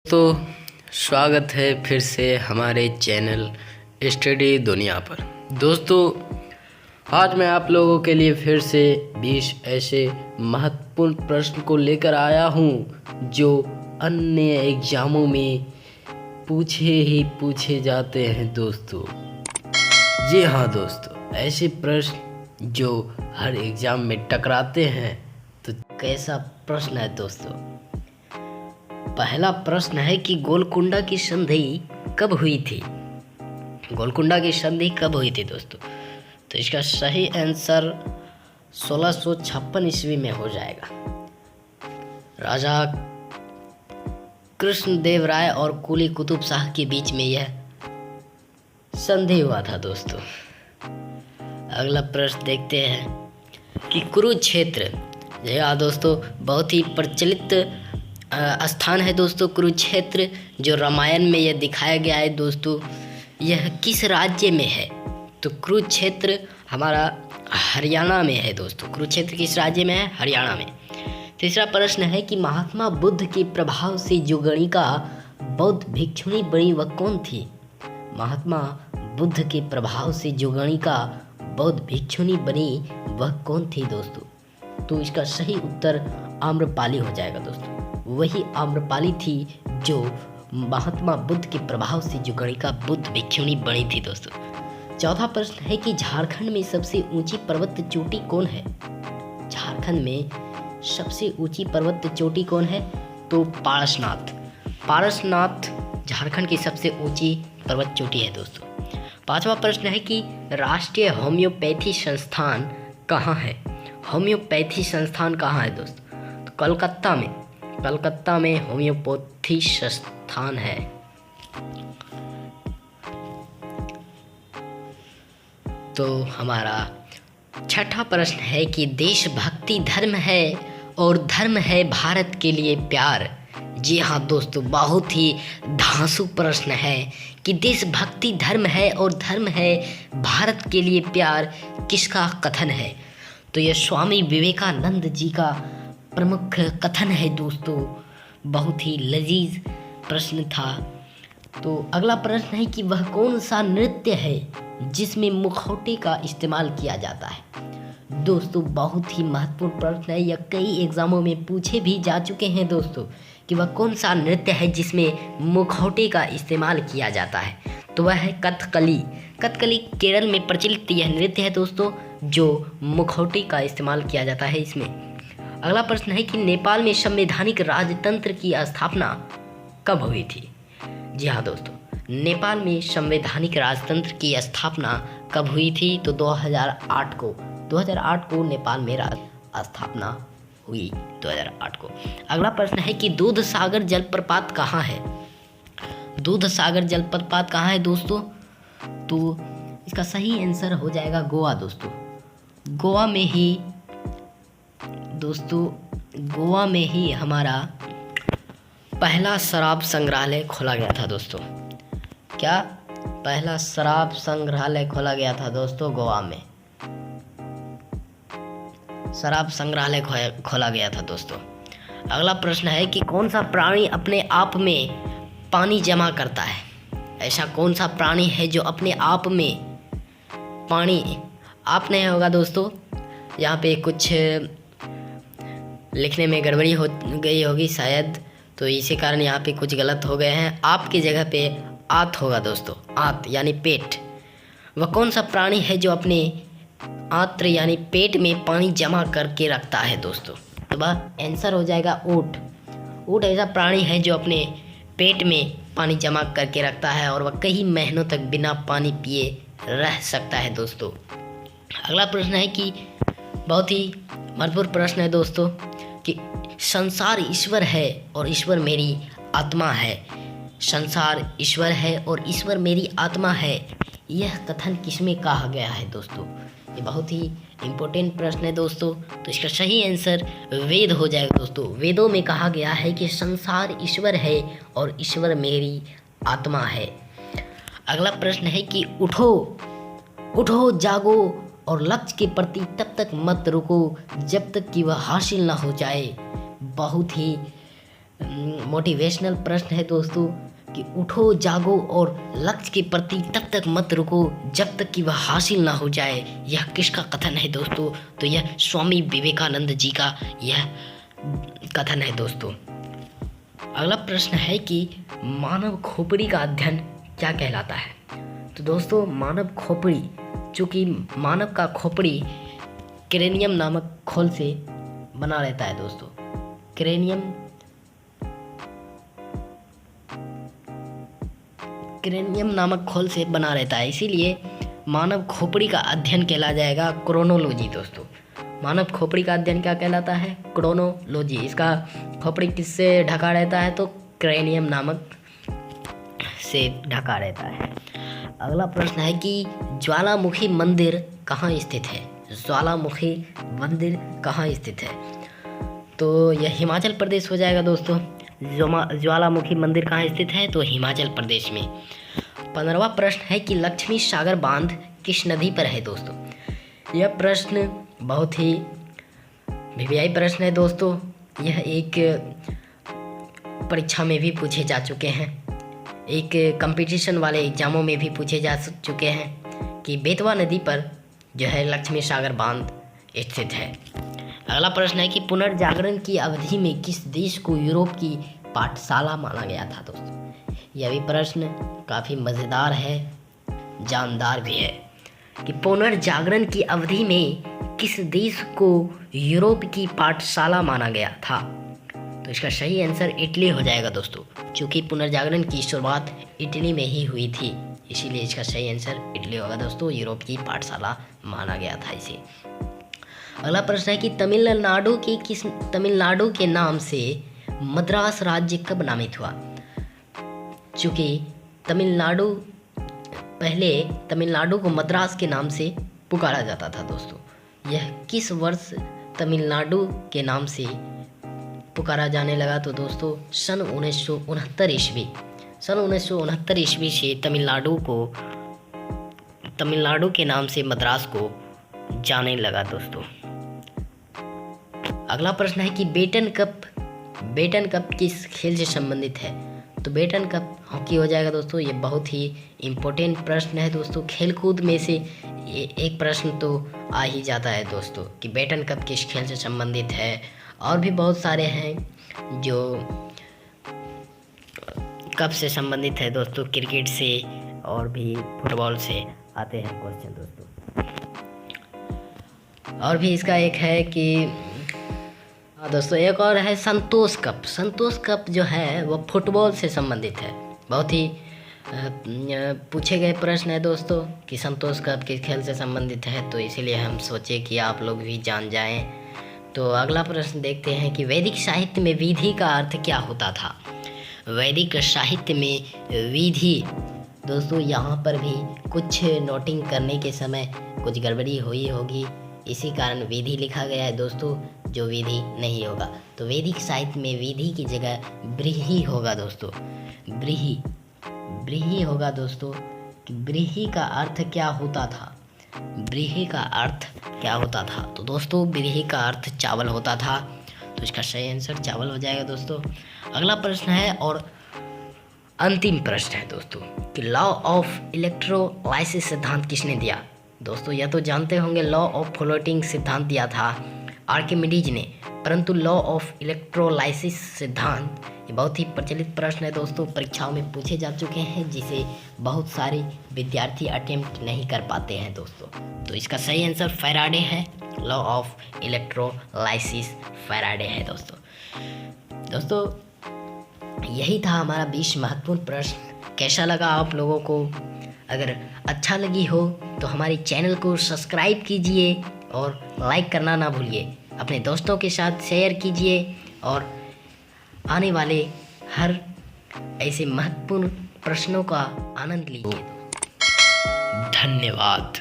तो स्वागत है फिर से हमारे चैनल स्टडी दुनिया पर। दोस्तों, आज मैं आप लोगों के लिए फिर से 20 ऐसे महत्वपूर्ण प्रश्न को लेकर आया हूं जो अन्य एग्जामों में पूछे जाते हैं दोस्तों। जी हाँ दोस्तों, ऐसे प्रश्न जो हर एग्जाम में टकराते हैं। तो कैसा प्रश्न है दोस्तों? पहला प्रश्न है कि गोलकुंडा की संधि कब हुई थी? गोलकुंडा की संधि कब हुई थी दोस्तों? तो इसका सही आंसर 1656 ईस्वी में हो जाएगा। राजा कृष्णदेव राय और कुली कुतुब शाह के बीच में यह संधि हुआ था दोस्तों। अगला प्रश्न देखते हैं कि कुरुक्षेत्र, यह दोस्तों बहुत ही प्रचलित स्थान है दोस्तों। कुरुक्षेत्र जो रामायण में यह दिखाया गया है दोस्तों, यह किस राज्य में है? तो कुरुक्षेत्र हमारा हरियाणा में है दोस्तों। कुरुक्षेत्र किस राज्य में है? हरियाणा में। तीसरा प्रश्न है कि महात्मा बुद्ध के प्रभाव से जो गणिका बौद्ध भिक्षुणी बनी वह कौन थी? महात्मा बुद्ध के प्रभाव से जो गणिका बौद्ध भिक्षुणी बनी वह कौन थी दोस्तों? तो इसका सही उत्तर आम्रपाली हो जाएगा दोस्तों। वही आम्रपाली थी जो महात्मा बुद्ध के प्रभाव से जो गणिका बुद्ध भिक्षुणी बनी थी दोस्तों। चौथा प्रश्न है कि झारखंड में सबसे ऊंची पर्वत चोटी कौन है? झारखंड में सबसे ऊंची पर्वत चोटी कौन है? तो पारसनाथ। पारसनाथ झारखंड की सबसे ऊंची पर्वत चोटी है दोस्तों। पांचवा प्रश्न है कि राष्ट्रीय होम्योपैथी संस्थान कहाँ है? होम्योपैथी संस्थान कहाँ है दोस्तों? तो कलकत्ता में। कलकत्ता में होम्योपैथी संस्थान है। तो हमारा छठा प्रश्न है कि देशभक्ति धर्म है और धर्म है भारत के लिए प्यार। जी हाँ दोस्तों, बहुत ही धांसू प्रश्न है कि देशभक्ति धर्म है और धर्म है भारत के लिए प्यार किसका कथन है? तो यह स्वामी विवेकानंद जी का प्रमुख कथन है दोस्तों। बहुत ही लजीज प्रश्न था। तो अगला प्रश्न है कि वह कौन सा नृत्य है जिसमें मुखौटे का इस्तेमाल किया जाता है? दोस्तों, बहुत ही महत्वपूर्ण प्रश्न है। यह कई एग्जामों में पूछे भी जा चुके हैं दोस्तों कि वह कौन सा नृत्य है जिसमें मुखौटे का इस्तेमाल किया जाता है। तो वह है कथकली। कथकली केरल में प्रचलित यह नृत्य है दोस्तों जो मुखौटे का इस्तेमाल किया जाता है इसमें। अगला प्रश्न है कि नेपाल में संवैधानिक राजतंत्र की स्थापना कब हुई थी? जी हाँ दोस्तों, नेपाल में संवैधानिक राजतंत्र की स्थापना कब हुई थी? तो 2008 को नेपाल में स्थापना हुई 2008 को। अगला प्रश्न है कि दूध सागर जलप्रपात कहाँ है? दूध सागर जलप्रपात कहाँ है दोस्तों? तो इसका सही आंसर हो जाएगा गोवा दोस्तों। गोवा में ही हमारा पहला शराब संग्रहालय खोला गया था दोस्तों। क्या पहला शराब संग्रहालय खोला गया था दोस्तों? गोवा में शराब संग्रहालय खोला गया था दोस्तों। अगला प्रश्न है कि कौन सा प्राणी अपने आप में पानी जमा करता है? ऐसा कौन सा प्राणी है जो अपने आप में पानी, आप नहीं होगा दोस्तों, यहाँ पे कुछ लिखने में गड़बड़ी हो गई होगी शायद, तो इसी कारण यहाँ पे कुछ गलत हो गए हैं। आपकी जगह पे आंत होगा दोस्तों, आंत यानी पेट। वह कौन सा प्राणी है जो अपने आंत्र यानी पेट में पानी जमा करके रखता है दोस्तों? तो वह आंसर हो जाएगा ऊँट। ऊँट ऐसा प्राणी है जो अपने पेट में पानी जमा करके रखता है और वह कई महीनों तक बिना पानी पिए रह सकता है दोस्तों। अगला प्रश्न है कि बहुत ही महत्वपूर्ण प्रश्न है दोस्तों कि संसार ईश्वर है और ईश्वर मेरी आत्मा है। संसार ईश्वर है और ईश्वर मेरी आत्मा है, यह कथन किसमें कहा गया है दोस्तों? ये बहुत ही इम्पोर्टेंट प्रश्न है दोस्तों। तो इसका सही आंसर वेद हो जाएगा दोस्तों। वेदों में कहा गया है कि संसार ईश्वर है और ईश्वर मेरी आत्मा है। अगला प्रश्न है कि उठो उठो जागो और लक्ष्य के प्रति तब तक मत रुको जब तक कि वह हासिल ना हो जाए। बहुत ही मोटिवेशनल प्रश्न है दोस्तों कि उठो जागो और लक्ष्य के प्रति तब तक मत रुको जब तक कि वह हासिल ना हो जाए। यह किसका कथन है दोस्तों? तो यह स्वामी विवेकानंद जी का यह कथन है दोस्तों। अगला प्रश्न है कि मानव खोपड़ी का अध्ययन क्या कहलाता है? तो दोस्तों मानव खोपड़ी, चूँकि मानव का खोपड़ी क्रेनियम नामक खोल से बना रहता है दोस्तों। क्रेनियम नामक खोल से बना रहता है, इसीलिए मानव खोपड़ी का अध्ययन कहला जाएगा क्रोनोलॉजी दोस्तों। मानव खोपड़ी का अध्ययन क्या कहलाता है? क्रोनोलॉजी। इसका खोपड़ी किससे ढका रहता है? तो क्रेनियम नामक से ढका रहता है। अगला प्रश्न है कि ज्वालामुखी मंदिर कहाँ स्थित है? ज्वालामुखी मंदिर कहाँ स्थित है? तो यह हिमाचल प्रदेश हो जाएगा दोस्तों। ज्वालामुखी मंदिर कहाँ स्थित है? तो हिमाचल प्रदेश में। 15वां प्रश्न है कि लक्ष्मी सागर बांध किस नदी पर है दोस्तों? यह प्रश्न बहुत ही वीवीआई प्रश्न है दोस्तों। यह एक परीक्षा में भी पूछे जा चुके हैं, एक कंपटीशन वाले एग्जामों में भी पूछे जा चुके हैं कि बेतवा नदी पर जो है लक्ष्मी सागर बांध स्थित है। अगला प्रश्न है कि पुनर्जागरण की अवधि में किस देश को यूरोप की पाठशाला माना गया था दोस्तों? यह भी प्रश्न काफ़ी मज़ेदार है, जानदार भी है कि पुनर्जागरण की अवधि में किस देश को यूरोप की पाठशाला माना गया था? तो इसका सही आंसर इटली हो जाएगा दोस्तों, क्योंकि पुनर्जागरण की शुरुआत इटली में ही हुई थी, इसीलिए इसका सही आंसर इटली होगा दोस्तों। यूरोप की पाठशाला माना गया था इसे। अगला प्रश्न है कि तमिलनाडु के नाम से मद्रास राज्य कब नामित हुआ? चूँकि पहले तमिलनाडु को मद्रास के नाम से पुकारा जाता था दोस्तों। यह किस वर्ष तमिलनाडु के नाम से पुकारा जाने लगा? तो दोस्तों सन 1969 ईस्वी। सन 1969 ईस्वी से तमिलनाडु के नाम से मद्रास को जाने लगा दोस्तों। अगला प्रश्न है कि बेटन कप किस खेल से संबंधित है? तो बेटन कप हॉकी हो जाएगा दोस्तों। ये बहुत ही इम्पोर्टेंट प्रश्न है दोस्तों। खेलकूद में से एक प्रश्न तो आ ही जाता है दोस्तों कि बेटन कप किस खेल से संबंधित है। और भी बहुत सारे हैं जो कप से संबंधित है दोस्तों, क्रिकेट से और भी फुटबॉल से आते हैं क्वेश्चन दोस्तों। और भी इसका एक है कि दोस्तों एक और है संतोष कप। संतोष कप जो है वो फुटबॉल से संबंधित है। बहुत ही पूछे गए प्रश्न है दोस्तों कि संतोष कप किस खेल से संबंधित है, तो इसीलिए हम सोचे कि आप लोग भी जान जाएं। तो अगला प्रश्न देखते हैं कि वैदिक साहित्य में विधि का अर्थ क्या होता था? वैदिक साहित्य में विधि दोस्तों, यहाँ पर भी कुछ नोटिंग करने के समय कुछ गड़बड़ी हुई होगी, इसी कारण विधि लिखा गया है दोस्तों, जो विधि नहीं होगा। तो वैदिक साहित्य में विधि की जगह ब्रीहि होगा दोस्तों। ब्रीहि होगा दोस्तों। ब्रीहि का अर्थ क्या होता था? ब्रीहि का अर्थ क्या होता था? तो दोस्तों ब्रीहि का अर्थ चावल होता था, तो इसका सही आंसर चावल हो जाएगा दोस्तों। अगला प्रश्न है और अंतिम प्रश्न है दोस्तों कि लॉ ऑफ इलेक्ट्रोलाइसिस सिद्धांत किसने दिया? दोस्तों यह तो जानते होंगे, लॉ ऑफ फ्लोटिंग सिद्धांत दिया था आर्किमिडीज ने, परंतु लॉ ऑफ इलेक्ट्रोलाइसिस सिद्धांत ये बहुत ही प्रचलित प्रश्न है दोस्तों, परीक्षाओं में पूछे जा चुके हैं, जिसे बहुत सारे विद्यार्थी अटेम्प्ट नहीं कर पाते हैं दोस्तों। तो इसका सही आंसर फैराडे है। लॉ ऑफ इलेक्ट्रोलाइसिस फैराडे है दोस्तों। यही था हमारा 20 महत्वपूर्ण प्रश्न। कैसा लगा आप लोगों को? अगर अच्छा लगी हो तो हमारे चैनल को सब्सक्राइब कीजिए और लाइक करना ना भूलिए। अपने दोस्तों के साथ शेयर कीजिए और आने वाले हर ऐसे महत्वपूर्ण प्रश्नों का आनंद लीजिए। धन्यवाद।